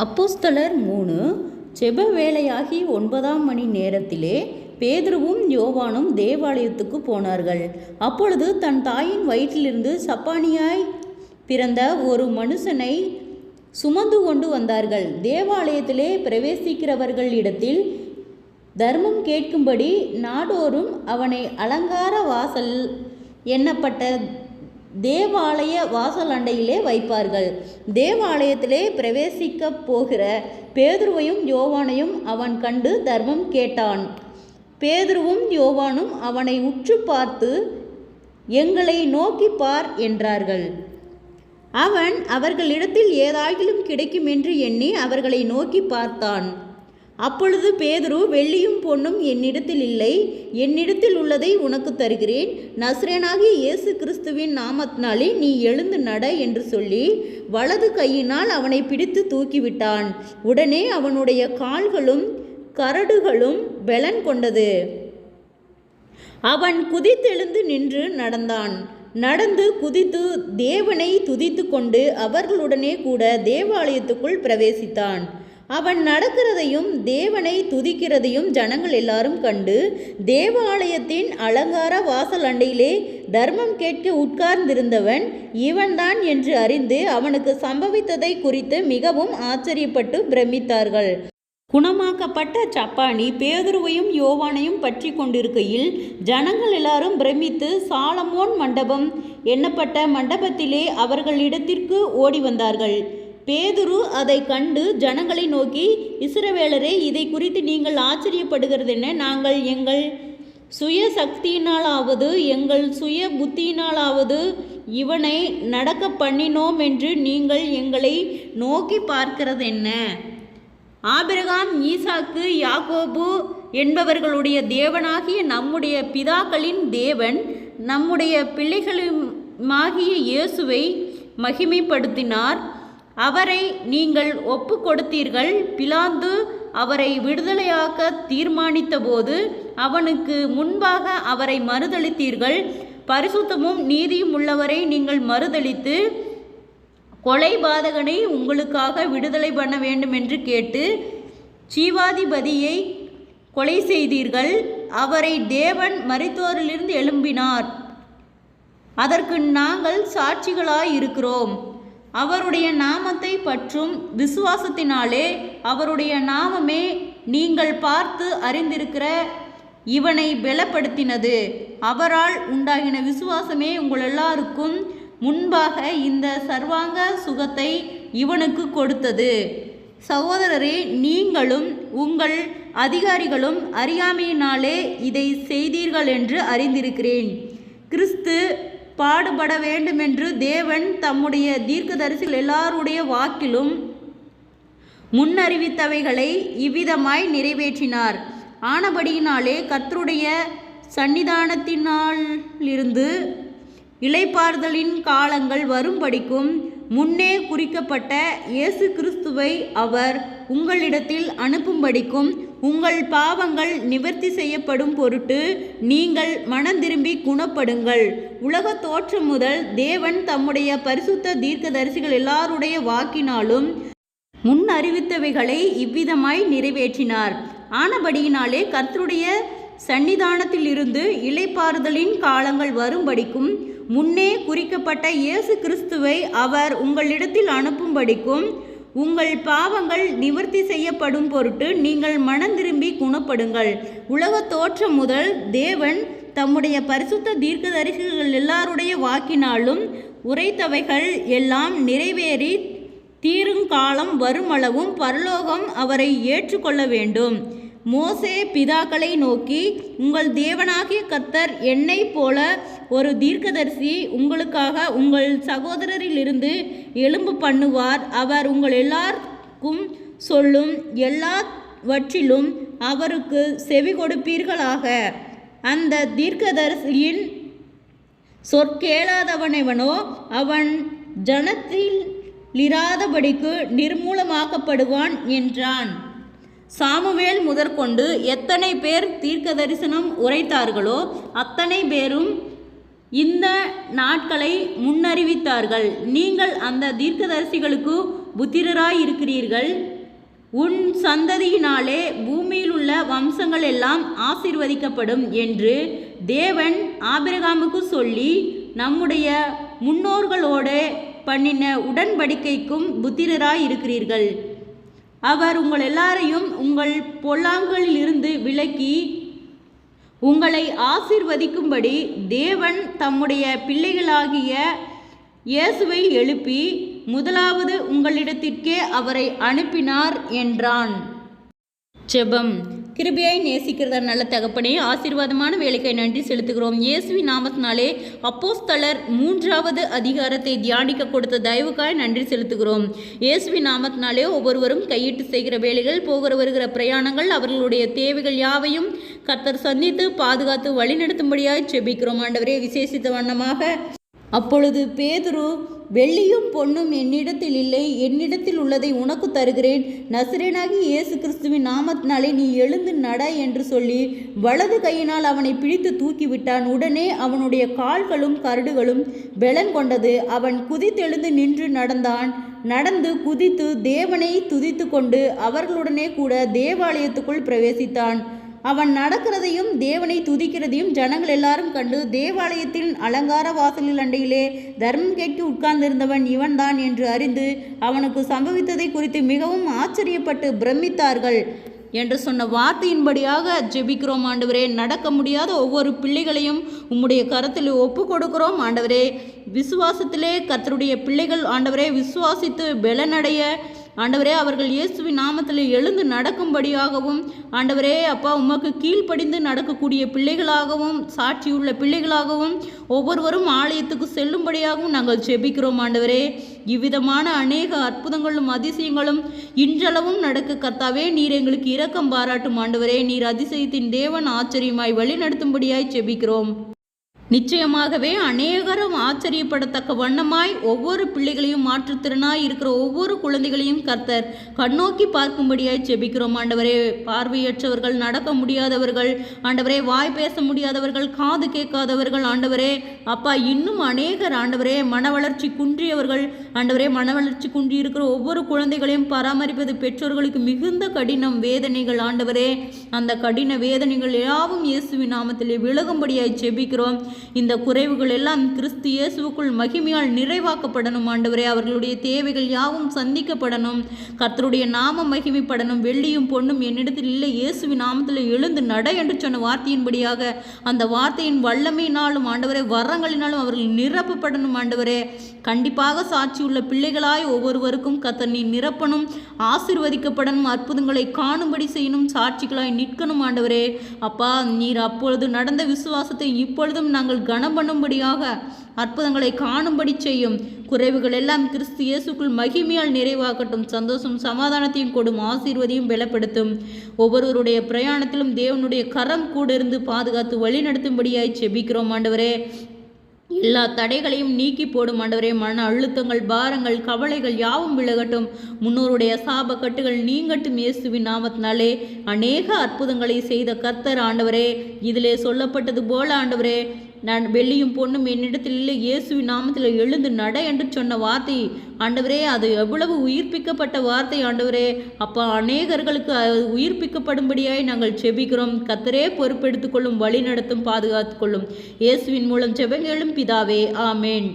அப்போஸ்தலர் 3 ஜெப வேளையாகி 9ஆம் மணி நேரத்திலே பேதுருவும் யோவானும் தேவாலயத்துக்கு போனார்கள். அப்பொழுது தன் தாயின் வயிற்றிலிருந்து சப்பாணியாய் பிறந்த ஒரு மனுஷனை சுமந்து கொண்டு வந்தார்கள். தேவாலயத்திலே பிரவேசிக்கிறவர்களிடத்தில் தர்மம் கேட்கும்படி நாடோறும் அவனை அலங்கார வாசல் எண்ணப்பட்ட தேவாலய வாசல் அண்டையிலே வைப்பார்கள். தேவாலயத்திலே பிரவேசிக்க போகிற பேதுருவையும் யோவானையும் அவன் கண்டு தர்மம் கேட்டான். பேதுருவும் யோவானும் அவனை உற்று பார்த்து, எங்களை நோக்கி பார் என்றார்கள். அவன் அவர்களிடத்தில் ஏதாகிலும் கிடைக்கும் என்று எண்ணி அவர்களை நோக்கி பார்த்தான். அப்பொழுது பேதுரு, வெள்ளியும் பொன்னும் என்னிடத்தில் இல்லை, என்னிடத்தில் உள்ளதை உனக்கு தருகிறேன். நசரேயனாகிய இயேசு கிறிஸ்துவின் நாமத்தினாலே நீ எழுந்து நட என்று சொல்லி வலது கையினால் அவனை பிடித்து தூக்கிவிட்டான். உடனே அவனுடைய கால்களும் கரடுகளும் பெலன் கொண்டது. அவன் குதித்தெழுந்து நின்று நடந்தான். நடந்து குதித்து தேவனை துதித்து கொண்டு அவர்களுடனே கூட தேவாலயத்துக்குள் பிரவேசித்தான். அவன் நடக்கிறதையும் தேவனை துதிக்கிறதையும் ஜனங்கள் எல்லாரும் கண்டு, தேவாலயத்தின் அலங்கார வாசல் அண்டையிலே தர்மம் கேட்க உட்கார்ந்திருந்தவன் இவன்தான் என்று அறிந்து அவனுக்கு சம்பவித்ததை குறித்து மிகவும் ஆச்சரியப்பட்டு பிரமித்தார்கள். குணமாக்கப்பட்ட சப்பாணி பேதுருவையும் யோவானையும் பற்றி கொண்டிருக்கையில் ஜனங்கள் எல்லாரும் பிரமித்து சாலமோன் மண்டபம் எண்ணப்பட்ட மண்டபத்திலே அவர்களிடத்திற்கு ஓடி வந்தார்கள். பேதுரு அதை கண்டு ஜனங்களை நோக்கி, இஸ்ரவேலரே, இதை குறித்து நீங்கள் ஆச்சரியப்படுகிறதென்ன? நாங்கள் எங்கள் சுய சக்தியினாலாவது எங்கள் சுய புத்தியினாலாவது இவனை நடக்க பண்ணினோம் என்று நீங்கள் எங்களை நோக்கி பார்க்கிறதென்ன? ஆபிரகாம், ஈசாக்கு, யாக்கோபு என்பவர்களுடைய தேவனாகிய நம்முடைய பிதாக்களின் தேவன் நம்முடைய பிள்ளைகளுமாகிய இயேசுவை மகிமைப்படுத்தினார். அவரை நீங்கள் ஒப்பு கொடுத்தீர்கள். பிலாத்து அவரை விடுதலையாக்க தீர்மானித்த போது அவனுக்கு முன்பாக அவரை மறுதளித்தீர்கள். பரிசுத்தமும் நீதியும் உள்ளவரை நீங்கள் மறுதளித்து கொலைபாதகனை உங்களுக்காக விடுதலை பண்ண வேண்டும் என்று கேட்டு ஜீவாதிபதியை கொலை செய்தீர்கள். அவரை தேவன் மரித்தோரிலிருந்து எழும்பினார். அதற்கு நாங்கள் சாட்சிகளாயிருக்கிறோம். அவருடைய நாமத்தை பற்றும் விசுவாசத்தினாலே அவருடைய நாமமே நீங்கள் பார்த்து அறிந்திருக்கிற இவனை பலப்படுத்தினது. அவரால் உண்டாகின விசுவாசமே உங்கள் எல்லாருக்கும் முன்பாக இந்த சர்வாங்க சுகத்தை இவனுக்கு கொடுத்தது. சகோதரரே, நீங்களும் உங்கள் அதிகாரிகளும் அறியாமையினாலே இதை செய்தீர்கள் என்று அறிந்திருக்கிறேன். கிறிஸ்து பாடுபட வேண்டுமென்று தேவன் தம்முடைய தீர்க்கதரிசிகள் எல்லாருடைய வாக்கிலும் முன்னறிவித்தவைகளை இவ்விதமாய் நிறைவேற்றினார். ஆனபடியினாலே கர்த்தருடைய சந்நிதானத்தினாலிருந்து இளைப்பாறுதலின் காலங்கள் வரும்படிக்கும் முன்னே குறிக்கப்பட்ட இயேசு கிறிஸ்துவை அவர் உங்களிடத்தில் அனுப்பும்படிக்கும் உங்கள் பாவங்கள் நிவர்த்தி செய்யப்படும் பொருட்டு நீங்கள் மனந்திரும்பி குணப்படுங்கள். உலக தோற்றம் முதல் தேவன் தம்முடைய பரிசுத்த தீர்க்கதரிசிகள் எல்லாருடைய வாக்கினாலும் முன் அறிவித்தவைகளை இவ்விதமாய் நிறைவேற்றினார். ஆனபடியினாலே கர்த்தருடைய சந்நிதானத்திலிருந்து இளைப்பாறுதலின் காலங்கள் வரும்படிக்கும் முன்னே குறிக்கப்பட்ட இயேசு கிறிஸ்துவை அவர் உங்களிடத்தில் அனுப்பும்படிக்கும் உங்கள் பாவங்கள் நிவர்த்தி செய்யப்படும் பொருட்டு நீங்கள் மனந்திரும்பி குணப்படுங்கள். உலக தோற்றம் முதல் தேவன் தம்முடைய பரிசுத்த தீர்க்கதரிசிகள் எல்லாருடைய வாக்கினாலும் உரைத்தவைகள் எல்லாம் நிறைவேறி தீருங்காலம் வருமளவும் பரலோகம் அவரை ஏற்றுக்கொள்ள வேண்டும். மோசே பிதாக்களை நோக்கி, உங்கள் தேவனாகிய கர்த்தர் என்னை போல ஒரு தீர்க்கதரிசி உங்களுக்காக உங்கள் சகோதரரிலிருந்து எழும்பு பண்ணுவார். அவர் உங்கள் எல்லாருக்கும் சொல்லும் எல்லாவற்றிலும் அவருக்கு செவி கொடுப்பீர்களாக. அந்த தீர்க்கதரிசியின் சொற்கேளாதவனெவனோ அவன் ஜனத்தில் இராதபடிக்கு நிர்மூலமாக்கப்படுவான் என்றான். சாமுவேல் முதற்கொண்டு எத்தனை பேர் தீர்க்க தரிசனம் உரைத்தார்களோ அத்தனை பேரும் இந்த நாட்களை முன்னறிவித்தார்கள். நீங்கள் அந்த தீர்க்கதரிசிகளுக்கு புத்திரராய் இருக்கிறீர்கள். உன் சந்ததியினாலே பூமியில் உள்ள வம்சங்கள் எல்லாம் ஆசீர்வதிக்கப்படும் என்று தேவன் ஆபிரகாமுக்கு சொல்லி நம்முடைய முன்னோர்களோடு பண்ணின உடன்படிக்கைக்கும் புத்திரராய் இருக்கிறீர்கள். அவர் உங்கள் எல்லாரையும் உங்கள் பொல்லாங்குகளிலிருந்து விலக்கி உங்களை ஆசீர்வதிக்கும்படி தேவன் தம்முடைய பிள்ளைகளாகிய இயேசுவை எழுப்பி முதலாவது உங்களிடத்திற்கே அவரை அனுப்பினார் என்றான். ஜெபம். கிருபையாய் நேசிக்கிறதா நல்ல தகப்பனே, ஆசீர்வாதமான வேலைக்காய் நன்றி செலுத்துகிறோம். இயேசுவின் நாமத்தினாலே அப்போஸ்தலர் 3வது அதிகாரத்தை தியானிக்க கொடுத்த தயவுக்காய் நன்றி செலுத்துகிறோம். இயேசுவின் நாமத்தினாலே ஒவ்வொருவரும் கையிட்டு செய்கிற வேலைகள், போகிற வருகிற பிரயாணங்கள், அவர்களுடைய தேவைகள் யாவையும் கர்த்தர் சந்தித்து பாதுகாத்து வழிநடத்தும்படியாய் ஜெபிக்கிறோம். ஆண்டவரே, விசேஷித்த வண்ணமாக அப்பொழுது பேதுரு, வெள்ளியும் பொன்னும் என்னிடத்தில் இல்லை, என்னிடத்தில் உள்ளதை உனக்கு தருகிறேன், நசரேனாகி இயேசு கிறிஸ்துவின் நாமத்தினாலே நீ எழுந்து நட என்று சொல்லி வலது கையினால் அவனை பிடித்து தூக்கிவிட்டான். உடனே அவனுடைய கால்களும் கரடுகளும் பெலன் கொண்டது. அவன் குதித்தெழுந்து நின்று நடந்தான். நடந்து குதித்து தேவனை துதித்து கொண்டு அவர்களுடனே கூட தேவாலயத்துக்குள் பிரவேசித்தான். அவன் நடக்கிறதையும் தேவனை துதிக்கிறதையும் ஜனங்கள் எல்லாரும் கண்டு தேவாலயத்தின் அலங்கார வாசலில் அண்டையிலே தர்மம் கேட்க உட்கார்ந்திருந்தவன் இவன்தான் என்று அறிந்து அவனுக்கு சம்பவித்ததை குறித்து மிகவும் ஆச்சரியப்பட்டு பிரமித்தார்கள் என்று சொன்ன வார்த்தையின்படியாக ஜெபிக்கிறோம். ஆண்டவரே, நடக்க முடியாத ஒவ்வொரு பிள்ளைகளையும் உம்முடைய கரத்தில் ஒப்பு கொடுக்கிறோம். ஆண்டவரே, விசுவாசத்திலே கர்த்தருடைய பிள்ளைகள் ஆண்டவரே விசுவாசித்து பலனடைய ஆண்டவரே, அவர்கள் இயேசுவின் நாமத்தில் எழுந்து நடக்கும்படியாகவும் ஆண்டவரே அப்பா உமக்கு கீழ்ப்படிந்து நடக்கக்கூடிய பிள்ளைகளாகவும் சாட்சியுள்ள பிள்ளைகளாகவும் ஒவ்வொருவரும் ஆலயத்துக்கு செல்லும்படியாகவும் நாங்கள் ஜெபிக்கிறோம். ஆண்டவரே, இவ்விதமான அநேக அற்புதங்களும் அதிசயங்களும் இன்றளவும் நடக்க கர்த்தாவே நீர் எங்களுக்கு இரக்கம் பாராட்டும். ஆண்டவரே, நீர் அதிசயத்தின் தேவன், ஆச்சரியமாய் வழி நடத்தும்படியாய் ஜெபிக்கிறோம். நிச்சயமாகவே அநேகரும் ஆச்சரியப்படத்தக்க வண்ணமாய் ஒவ்வொரு பிள்ளைகளையும் மாற்றுத்திறனாய் இருக்கிற ஒவ்வொரு குழந்தைகளையும் கர்த்தர் கண்ணோக்கி பார்க்கும்படியாய் ஜெபிக்கிறோம். ஆண்டவரே, பார்வையற்றவர்கள், நடக்க முடியாதவர்கள், ஆண்டவரே வாய் பேச முடியாதவர்கள், காது கேட்காதவர்கள், ஆண்டவரே அப்பா இன்னும் அநேகர் ஆண்டவரே மன வளர்ச்சி குன்றியவர்கள், ஆண்டவரே மன வளர்ச்சி குன்றி இருக்கிற ஒவ்வொரு குழந்தைகளையும் பராமரிப்பது பெற்றோர்களுக்கு மிகுந்த கடினம் வேதனைகள். ஆண்டவரே, அந்த கடின வேதனைகள் யாவும் இயேசுவின் நாமத்திலே விலகும்படியாய் ஜெபிக்கிறோம். இந்த குறைவுகள் எல்லாம் கிறிஸ்து இயேசுவுக்குள் மகிமையால் நிறைவாக்கப்படணும். ஆண்டவரே, அவர்களுடைய தேவைகள் யாவும் சந்திக்கப்படணும். கர்த்தருடைய நாம மகிமைப்படணும். வெள்ளியும் பொன்னும் என்னிடத்தில் இல்லை, இயேசுவின் நாமத்தில் எழுந்து நட என்று சொன்ன வார்த்தையின்படியாக அந்த வார்த்தையின் வல்லமையினாலும் ஆண்டவரே வரங்களினாலும் அவர்கள் நிரப்பப்படணும். ஆண்டவரே, கண்டிப்பாக சாட்சியுள்ள பிள்ளைகளாய் ஒவ்வொருவருக்கும் கர்த்தர் நீ நிரப்பணும், ஆசீர்வதிக்கப்படணும், அற்புதங்களை காணும்படி செய்யணும், சாட்சிகளாய் நிற்கணும். ஆண்டவரே அப்பா, நீர் அப்பொழுது நடந்த விசுவாசத்தை இப்பொழுதும் நாங்கள் கனம் பண்ணும்படியாக அற்புதங்களை காணும்படி செய்யும். குறைவுகள் எல்லாம் கிறிஸ்து இயேசுக்குள் மகிமையால் நிறைவாக்கட்டும். சந்தோஷம் சமாதானத்தையும் கொடும், ஆசீர்வதியும் பலப்படுத்தும். ஒவ்வொருவருடைய பிரயாணத்திலும் தேவனுடைய கரம் கூட இருந்து பாதுகாத்து வழி நடத்தும்படியாய் செபிக்கிறோம். ஆண்டவரே, எல்லா தடைகளையும் நீக்கி போடும். ஆண்டவரே, மன அழுத்தங்கள், பாரங்கள், கவலைகள் யாவும் விலகட்டும். முன்னோருடைய சாப கட்டுகள் நீங்கட்டும். இயேசுவின் நாமத்தினாலே அநேக அற்புதங்களை செய்த கர்த்தர் ஆண்டவரே, இதிலே சொல்லப்பட்டது போல ஆண்டவரே, நான் வெள்ளியும் பொன்னும் என்னிடத்தில் இல்லை, இயேசுவின் நாமத்தில் எழுந்து நட என்று சொன்ன வார்த்தை ஆண்டவரே, அது எவ்வளவு உயிர்ப்பிக்கப்பட்ட வார்த்தை ஆண்டவரே அப்பா. அநேகர்களுக்கு உயிர்ப்பிக்கப்படும்படியாய் நாங்கள் செபிக்கிறோம். கர்த்தரே பொறுப்பெடுத்துக் கொள்ளும், வழி நடத்தும், பாதுகாத்து கொள்ளும். இயேசுவின் மூலம் ஜெபங்களும் பிதாவே, ஆமேன்.